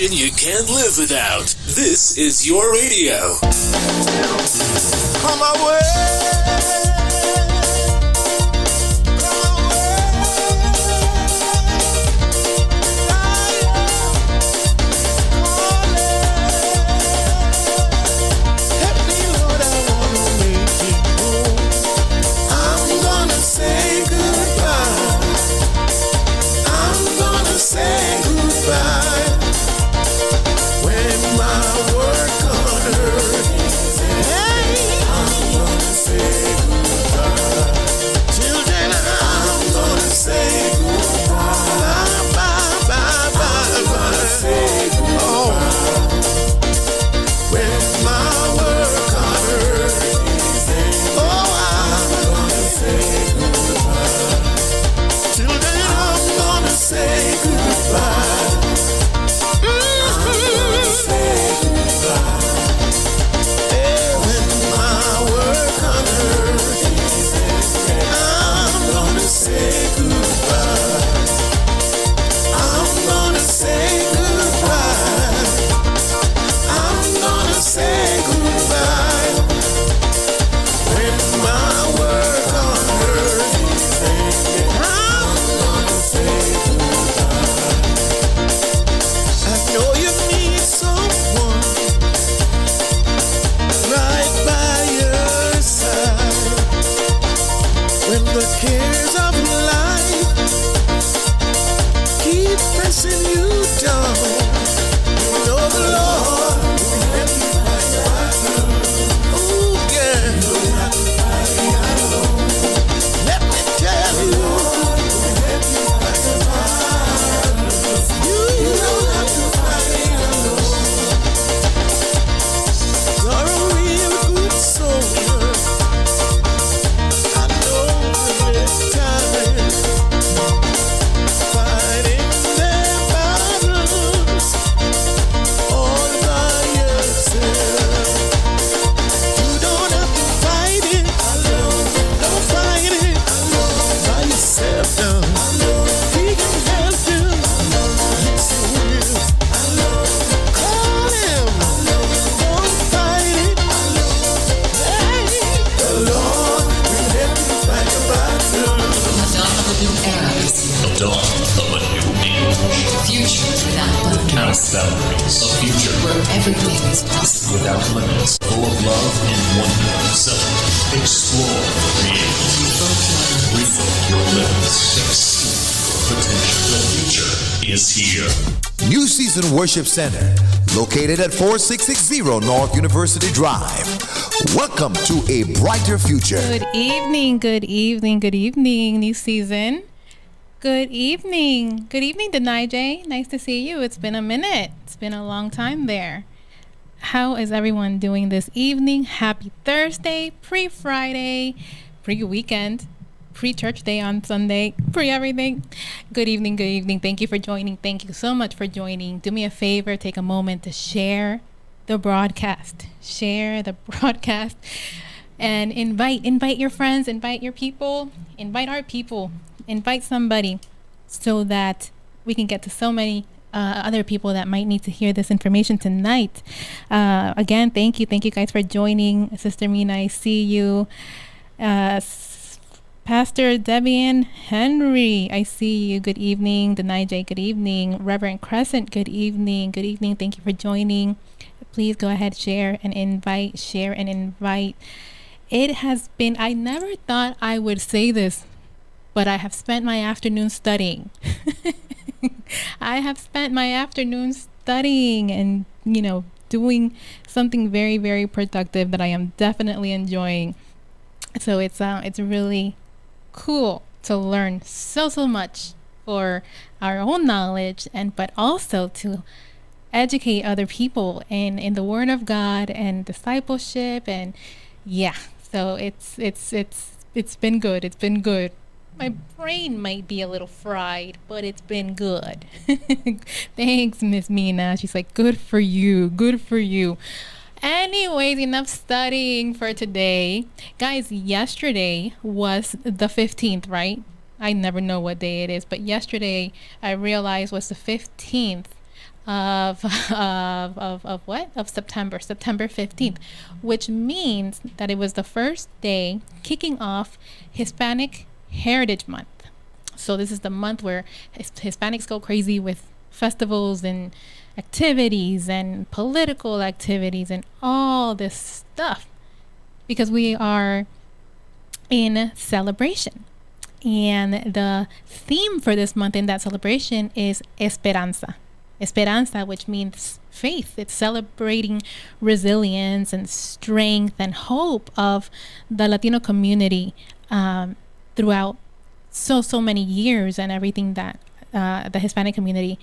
You can't live without. This is your radio. Come away. Hey, I'm gonna say without limits, full of love and wonder. So, explore, create, rethink your limits, exceed your potential. The future is here. New Season Worship Center, located at 4660 North University Drive. Welcome to a brighter future. Good evening, good evening, good evening, New Season. Good evening. Good evening, Denai. Nice to see you. It's been a minute. It's been a long time there. How is everyone doing this evening? Happy Thursday, pre-Friday, pre-weekend, pre-church day on Sunday, pre-everything. Good evening, good evening. Thank you for joining. Thank you so much for joining. Do me a favor, take a moment to share the broadcast. Share the broadcast and invite your friends, invite your people, invite our people. Invite somebody so that we can get to so many other people that might need to hear this information tonight. Again, thank you guys for joining. Sister Mina, I see you. Pastor Debian Henry, I see you. Good evening. Denai J, good evening. Reverend Crescent, good evening. Good evening. Thank you for joining. Please go ahead, share and invite. It has been, I never thought I would say this, but I have spent my afternoon studying. I have spent my afternoon studying and, doing something very, very productive that I am definitely enjoying. So it's really cool to learn so much for our own knowledge, but also to educate other people in the Word of God and discipleship. And yeah, so it's been good. It's been good. My brain might be a little fried, but it's been good. Thanks, Miss Mina. She's like, good for you. Good for you. Anyways, enough studying for today. Guys, yesterday was the 15th, right? I never know what day it is, but yesterday I realized was the 15th of what? Of September 15th, which means that it was the first day kicking off Hispanic Heritage Month. So this is the month where Hispanics go crazy with festivals and activities and political activities and all this stuff because we are in celebration. And the theme for this month in that celebration is Esperanza. Esperanza, which means faith. It's celebrating resilience and strength and hope of the Latino community throughout so many years, and everything that the Hispanic community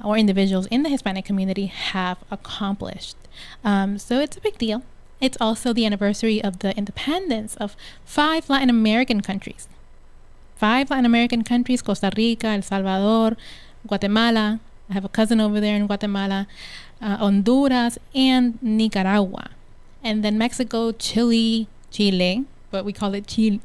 or individuals in the Hispanic community have accomplished. So it's a big deal. It's also the anniversary of the independence of 5 Latin American countries. 5 Latin American countries: Costa Rica, El Salvador, Guatemala. I have a cousin over there in Guatemala, Honduras, and Nicaragua. And then Mexico, Chile, but we call it Chile,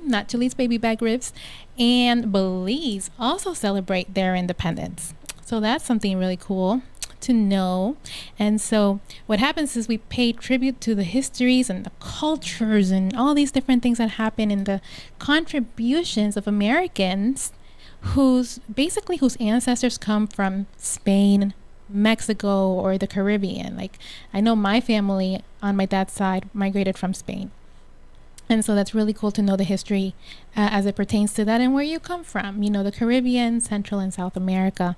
not Chile's baby back ribs, and Belize also celebrate their independence. So that's something really cool to know. And so what happens is we pay tribute to the histories and the cultures and all these different things that happen in the contributions of Americans whose ancestors come from Spain, Mexico, or the Caribbean. Like, I know my family on my dad's side migrated from Spain. And so that's really cool to know the history as it pertains to that and where you come from, the Caribbean, Central and South America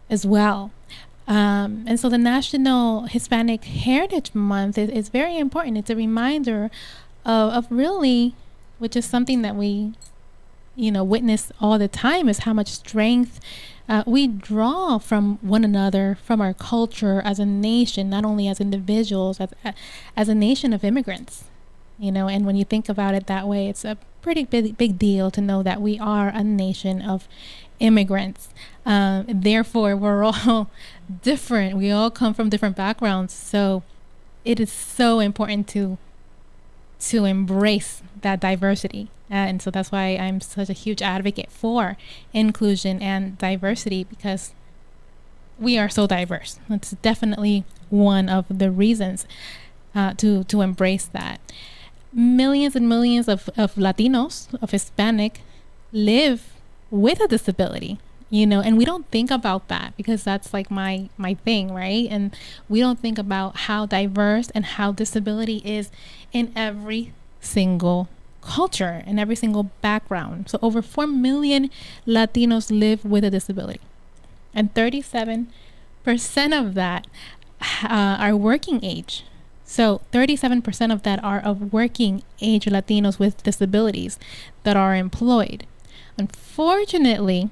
as well. And so the National Hispanic Heritage Month is very important. It's a reminder of really, which is something that we, witness all the time, is how much strength we draw from one another, from our culture as a nation, not only as individuals, as a nation of immigrants. And when you think about it that way, it's a pretty big deal to know that we are a nation of immigrants. Therefore, we're all different. We all come from different backgrounds. So it is so important to embrace that diversity. And so that's why I'm such a huge advocate for inclusion and diversity, because we are so diverse. That's definitely one of the reasons to embrace that. Millions and millions of Latinos, of Hispanic, live with a disability. And we don't think about that because that's like my thing, right? And we don't think about how diverse and how disability is in every single culture, in every single background. So over 4 million Latinos live with a disability, and 37% of that are working age. So 37% of that are of working age Latinos with disabilities that are employed. Unfortunately,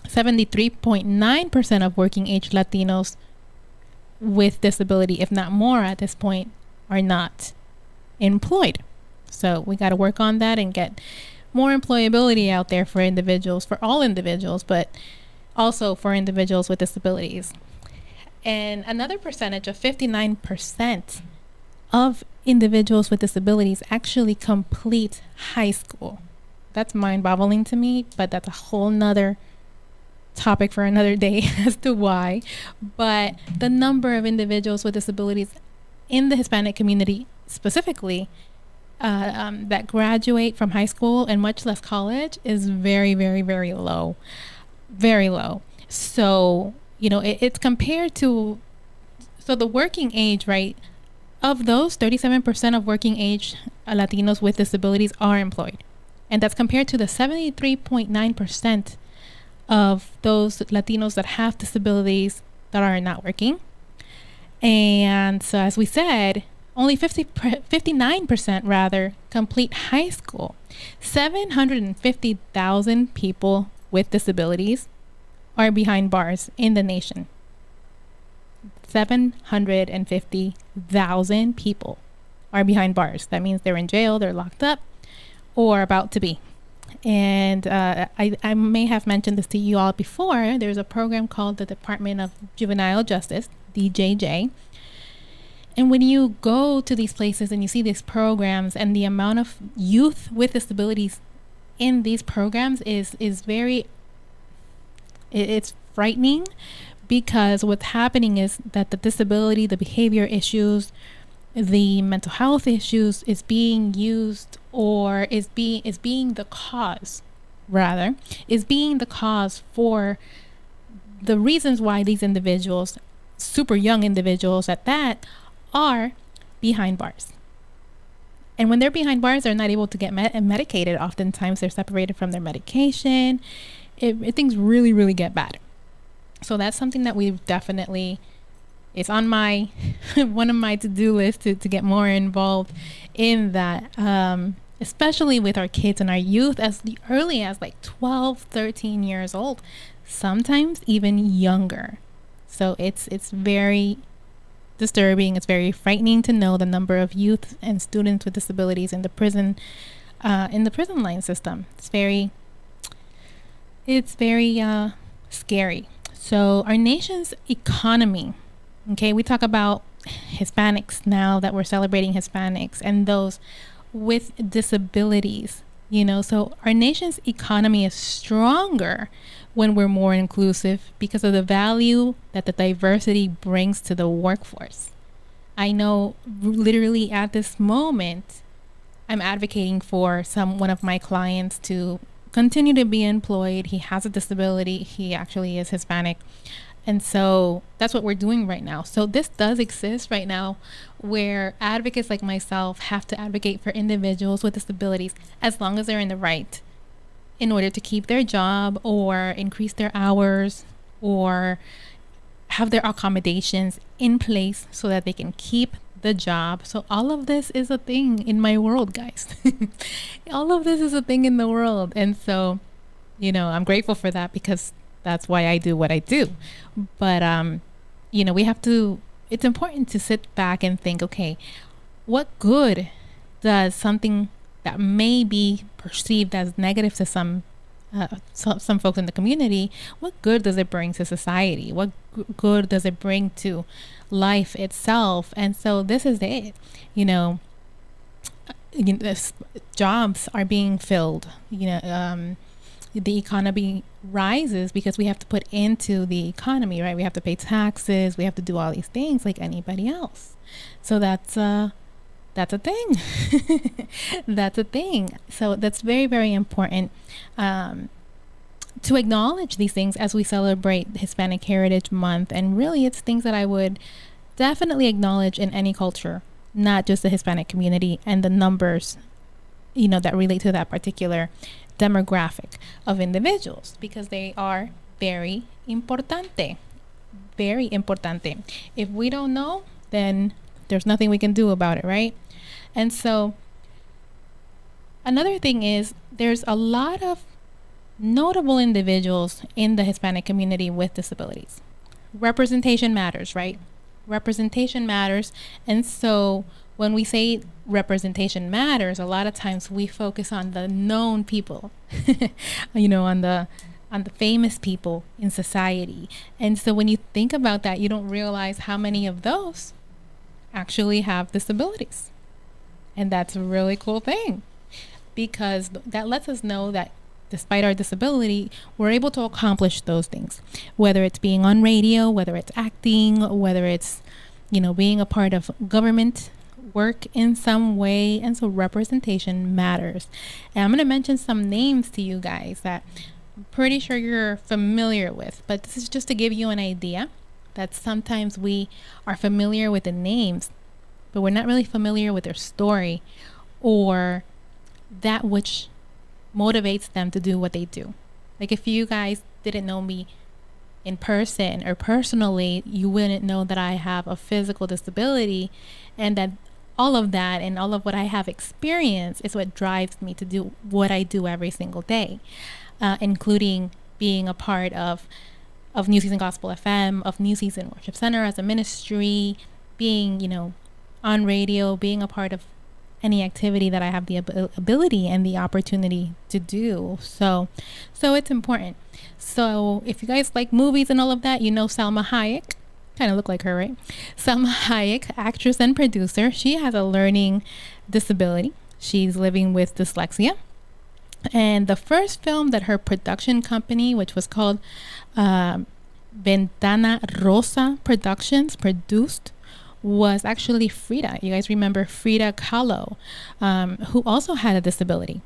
73.9% of working age Latinos with disability, if not more at this point, are not employed. So we got to work on that and get more employability out there for individuals, for all individuals, but also for individuals with disabilities. And another percentage of 59% of individuals with disabilities actually complete high school. That's mind-boggling to me, but that's a whole nother topic for another day as to why. But the number of individuals with disabilities in the Hispanic community specifically that graduate from high school and much less college is very, very, very low. Very low. So, it's compared to, so the working age, right, of those 37% of working age Latinos with disabilities are employed. And that's compared to the 73.9% of those Latinos that have disabilities that are not working. And so, as we said, only 59% rather complete high school. 750,000 people with disabilities are behind bars in the nation. 750,000 people are behind bars. That means they're in jail, they're locked up, or about to be. And I may have mentioned this to you all before. There's a program called the Department of Juvenile Justice, DJJ. And when you go to these places and you see these programs and the amount of youth with disabilities in these programs is very, it's frightening, because what's happening is that the disability, the behavior issues, the mental health issues is being used, or is being the cause for the reasons why these individuals, super young individuals at that, are behind bars. And when they're behind bars, they're not able to get medicated. Oftentimes they're separated from their medication. Things really, really get bad. So that's something that we've definitely, it's on my one of my to-do lists to get more involved in that, especially with our kids and our youth as early as like 12, 13 years old, sometimes even younger. So it's very disturbing. It's very frightening to know the number of youth and students with disabilities in the prison line system. It's very scary. So our nation's economy, okay, we talk about Hispanics now, that we're celebrating Hispanics and those with disabilities, so our nation's economy is stronger when we're more inclusive because of the value that the diversity brings to the workforce. I know literally at this moment, I'm advocating for one of my clients to continue to be employed. He has a disability. He actually is Hispanic. And so that's what we're doing right now. So this does exist right now, where advocates like myself have to advocate for individuals with disabilities as long as they're in the right, in order to keep their job or increase their hours or have their accommodations in place so that they can keep the job. So all of this is a thing in my world, guys. All of this is a thing in the world. And so, I'm grateful for that, because that's why I do what I do. But, it's important to sit back and think, okay, what good does something that may be perceived as negative to some folks in the community, what good does it bring to society? What good does it bring to life itself? And so this is it, jobs are being filled, the economy rises because we have to put into the economy, right? We have to pay taxes. We have to do all these things like anybody else. So that's a thing. That's a thing. So that's very, very important. to acknowledge these things as we celebrate Hispanic Heritage Month. And really, it's things that I would definitely acknowledge in any culture, not just the Hispanic community and the numbers, that relate to that particular demographic of individuals, because they are very importante. Very importante. If we don't know, then there's nothing we can do about it, right? And so another thing is there's a lot of notable individuals in the Hispanic community with disabilities. Representation matters, right? Representation matters. And so when we say representation matters, a lot of times we focus on the known people, on the famous people in society. And so when you think about that, you don't realize how many of those actually have disabilities. And that's a really cool thing, because that lets us know that despite our disability, we're able to accomplish those things, whether it's being on radio, whether it's acting, whether it's, being a part of government work in some way. And so representation matters. And I'm going to mention some names to you guys that I'm pretty sure you're familiar with, but this is just to give you an idea that sometimes we are familiar with the names, but we're not really familiar with their story or that which motivates them to do what they do. Like, if you guys didn't know me in person or personally, you wouldn't know that I have a physical disability, and that all of that and all of what I have experienced is what drives me to do what I do every single day, including being a part of New Season Gospel FM, of New Season Worship Center as a ministry, being, on radio, being a part of any activity that I have the ability and the opportunity to do. So it's important. So if you guys like movies and all of that, Salma Hayek, kind of look like her, right? Salma Hayek, actress and producer. She has a learning disability. She's living with dyslexia. And the first film that her production company, which was called Ventana Rosa Productions, produced was actually Frida. You guys remember Frida Kahlo, who also had a disability.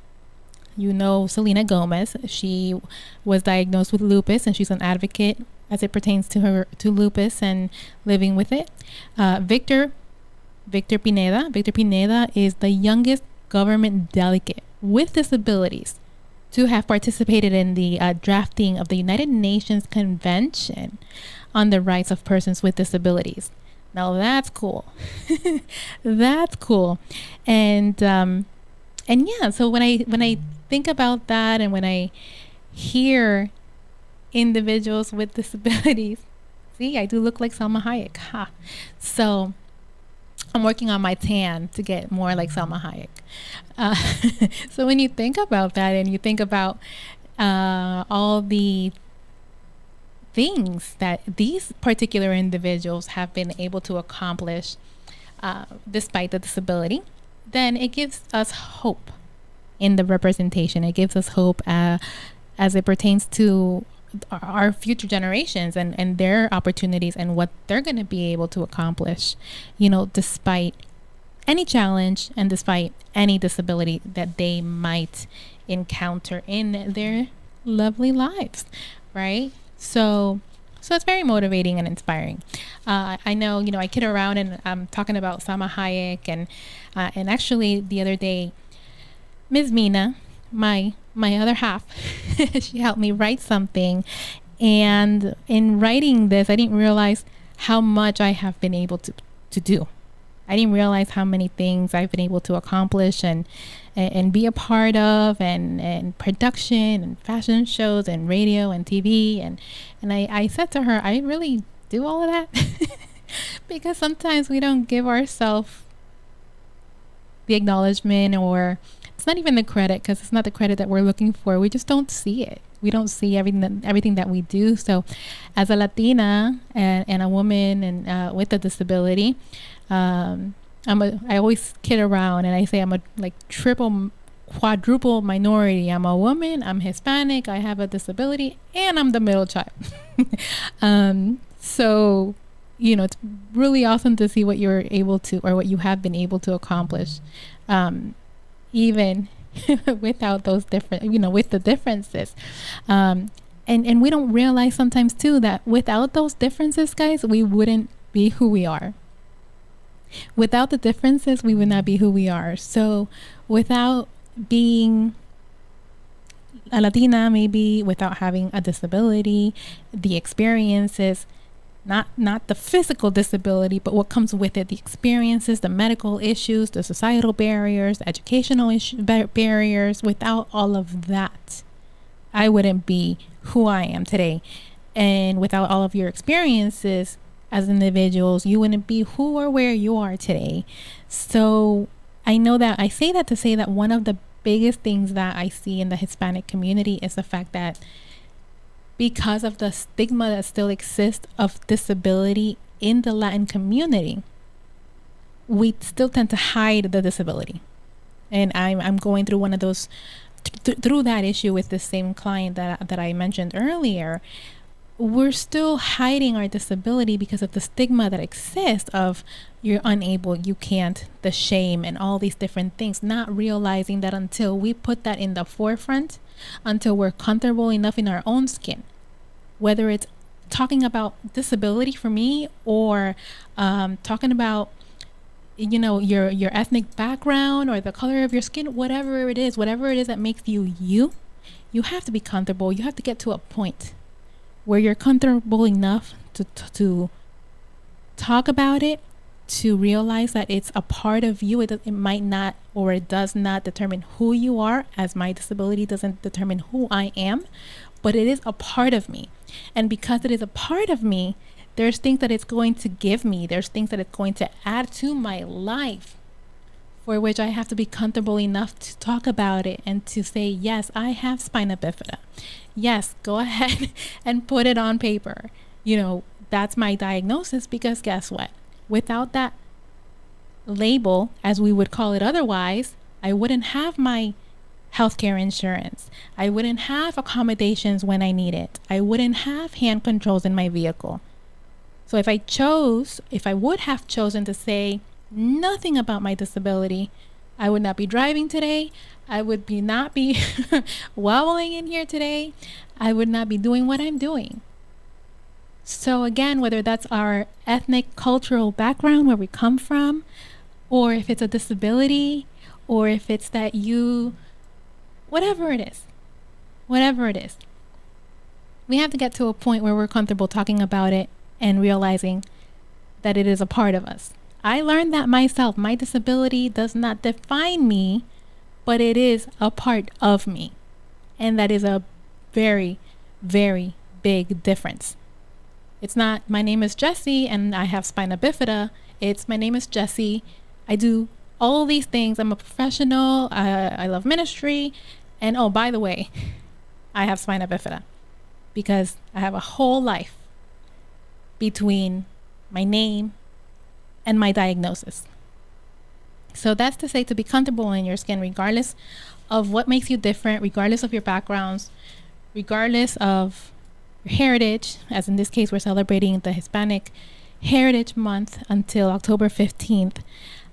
Selena Gomez. She was diagnosed with lupus, and she's an advocate as it pertains to lupus and living with it. Victor Pineda. Victor Pineda is the youngest government delegate with disabilities to have participated in the drafting of the United Nations Convention on the Rights of Persons with Disabilities. Now that's cool. That's cool. And yeah, so when I think about that, and when I hear individuals with disabilities, see, I do look like Salma Hayek. Ha. So I'm working on my tan to get more like Salma Hayek. So when you think about that, and you think about all the things that these particular individuals have been able to accomplish despite the disability, then it gives us hope in the representation. It gives us hope as it pertains to our future generations and their opportunities and what they're going to be able to accomplish, despite any challenge and despite any disability that they might encounter in their lovely lives, right? So it's very motivating and inspiring. I know, I kid around and I'm talking about Salma Hayek, and actually the other day, Ms. Mina, my other half, she helped me write something, and in writing this, I didn't realize how much I have been able to do. I didn't realize how many things I've been able to accomplish and be a part of, and production and fashion shows and radio and TV. And I said to her, I really do all of that because sometimes we don't give ourselves the acknowledgement, or it's not even the credit, because it's not the credit that we're looking for. We just don't see it. We don't see everything that we do. So as a Latina and a woman and with a disability, I always kid around and I say I'm a triple, quadruple minority. I'm a woman, I'm Hispanic, I have a disability, and I'm the middle child. So, it's really awesome to see what you're able to, or what you have been able to accomplish, even without those different, with the differences. And we don't realize sometimes too that without those differences, guys, we wouldn't be who we are. Without the differences, we would not be who we are. So without being a Latina, maybe without having a disability, the experiences, not the physical disability, but what comes with it, the experiences, the medical issues, the societal barriers, the educational barriers. Without all of that, I wouldn't be who I am today. And without all of your experiences as individuals, you wouldn't be who or where you are today. So I know that I say that to say that one of the biggest things that I see in the Hispanic community is the fact that because of the stigma that still exists of disability in the Latin community, we still tend to hide the disability. And I'm going through one of those through that issue with the same client that I mentioned earlier. We're still hiding our disability because of the stigma that exists of you're unable, you can't, the shame and all these different things, not realizing that until we put that in the forefront, until we're comfortable enough in our own skin, whether it's talking about disability for me or talking about your ethnic background or the color of your skin, whatever it is that makes you you have to be comfortable. You have to get to a point where you're comfortable enough to talk about it, to realize that it's a part of you. It might not, or it does not determine who you are, as my disability doesn't determine who I am, but it is a part of me. And because it is a part of me, there's things that it's going to give me. There's things that it's going to add to my life, for which I have to be comfortable enough to talk about it and to say, yes, I have spina bifida. Yes, go ahead and put it on paper. That's my diagnosis, because guess what? Without that label, as we would call it otherwise, I wouldn't have my healthcare insurance. I wouldn't have accommodations when I need it. I wouldn't have hand controls in my vehicle. So if I would have chosen to say nothing about my disability, I would not be driving today. I would not be wobbling in here today. I would not be doing what I'm doing. So again, whether that's our ethnic, cultural background, where we come from, or if it's a disability, or if it's that whatever it is, we have to get to a point where we're comfortable talking about it and realizing that it is a part of us. I learned that myself. My disability does not define me, but it is a part of me. And that is a very, very big difference. It's not, my name is Yesse and I have spina bifida. It's, my name is Yesse. I do all these things. I'm a professional. I love ministry. And oh, by the way, I have spina bifida because I have a whole life between my name and my diagnosis. So that's to say, to be comfortable in your skin, regardless of what makes you different, regardless of your backgrounds, regardless of your heritage. As in this case, we're celebrating the Hispanic Heritage Month until October 15th.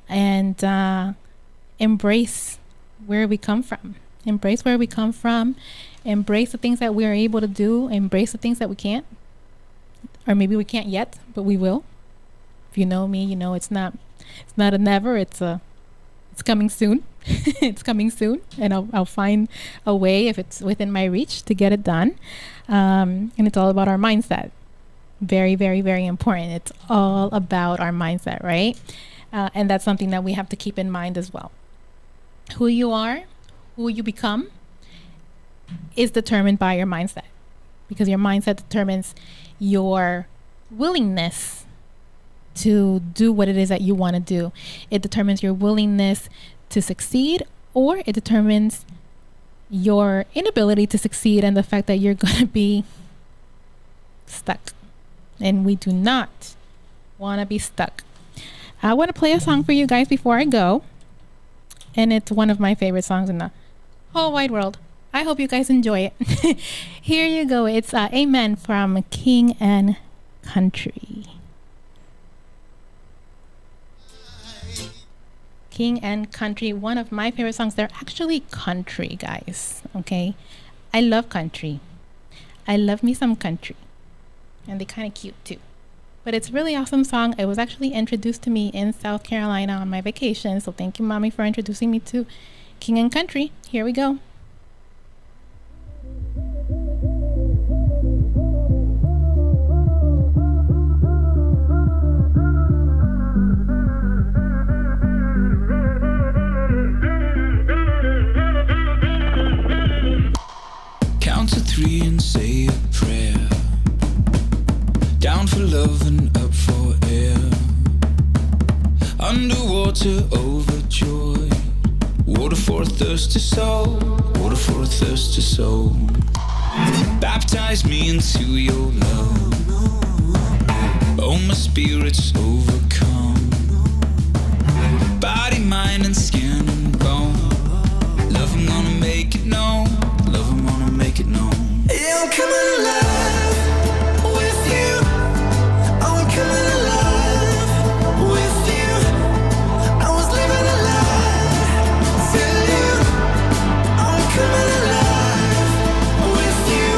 And embrace where we come from. Embrace where we come from. Embrace the things that we are able to do. Embrace the things that we can't. Or maybe we can't yet, but we will. If you know me, you know it's not a never, it's coming soon. It's coming soon, and I'll find a way, if it's within my reach, to get it done. And it's all about our mindset. Very, very, very important. It's all about our mindset, right? And that's something that we have to keep in mind as well. Who you are, who you become, is determined by your mindset, because your mindset determines your willingness to do what it is that you want to do. It determines your willingness to succeed, or it determines your inability to succeed and the fact that you're going to be stuck. And we do not want to be stuck. I want to play a song for you guys before I go. And it's one of my favorite songs in the whole wide world. I hope you guys enjoy it. Here you go. It's Amen from King and Country. King and Country, one of my favorite songs. They're actually country, guys. Okay, I love country. I love me some country, and they kind of cute too. But it's a really awesome song. It was actually introduced to me in South Carolina on my vacation. So thank you, Mommy, for introducing me to King and Country. Here we go. Count to 3 and say a prayer. Down for love and up for air. Underwater, overjoyed. Water for a thirsty soul. Water for a thirsty soul. Baptize me into your love. Oh, my spirit's overcome. Body, mind, and skin and bone. Love, I'm gonna make it known. Love, I'm gonna make it known. Yeah, I'm coming alive with you. I'm coming alive with you. I was living a lie till you. I'm coming alive with you.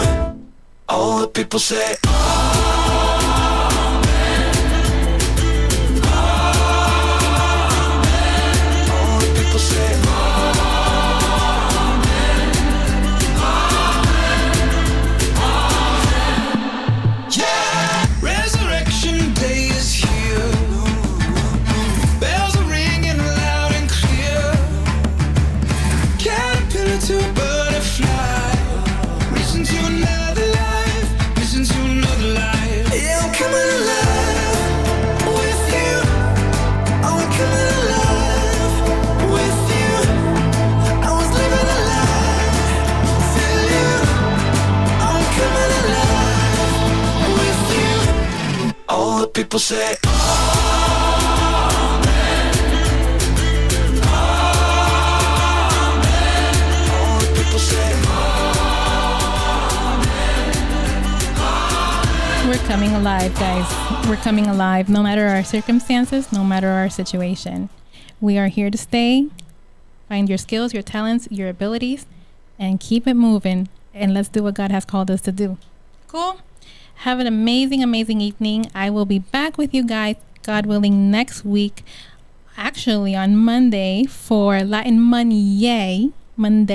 All the people say, Amen. Amen. All the people say, Resurrection day is here. Bells are ringing loud and clear. Caterpillar to a butterfly. Listen to another life. Listen to another life. Yeah, I'm coming alive with you. I'm coming alive with you. I was living a lie till you. I'm coming alive with you. All the people say, Amen. Amen. All the people say, We're coming alive, guys. We're coming alive no matter our circumstances, no matter our situation. We are here to stay. Find your skills, your talents, your abilities, and keep it moving. And let's do what God has called us to do. Cool? Have an amazing, amazing evening. I will be back with you guys, God willing, next week. Actually, on Monday for Latin Monday. And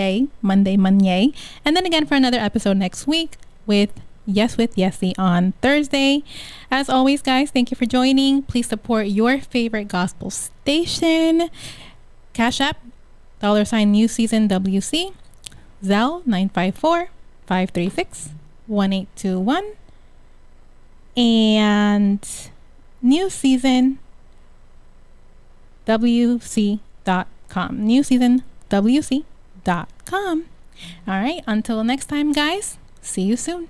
then again for another episode next week with Yesse on Thursday. As always, guys, thank you for joining. Please support your favorite gospel station. Cash App, $New Season WC. Zelle, 954-536-1821. And New Season WC.com. NewSeasonWC.com. All right. Until next time, guys. See you soon.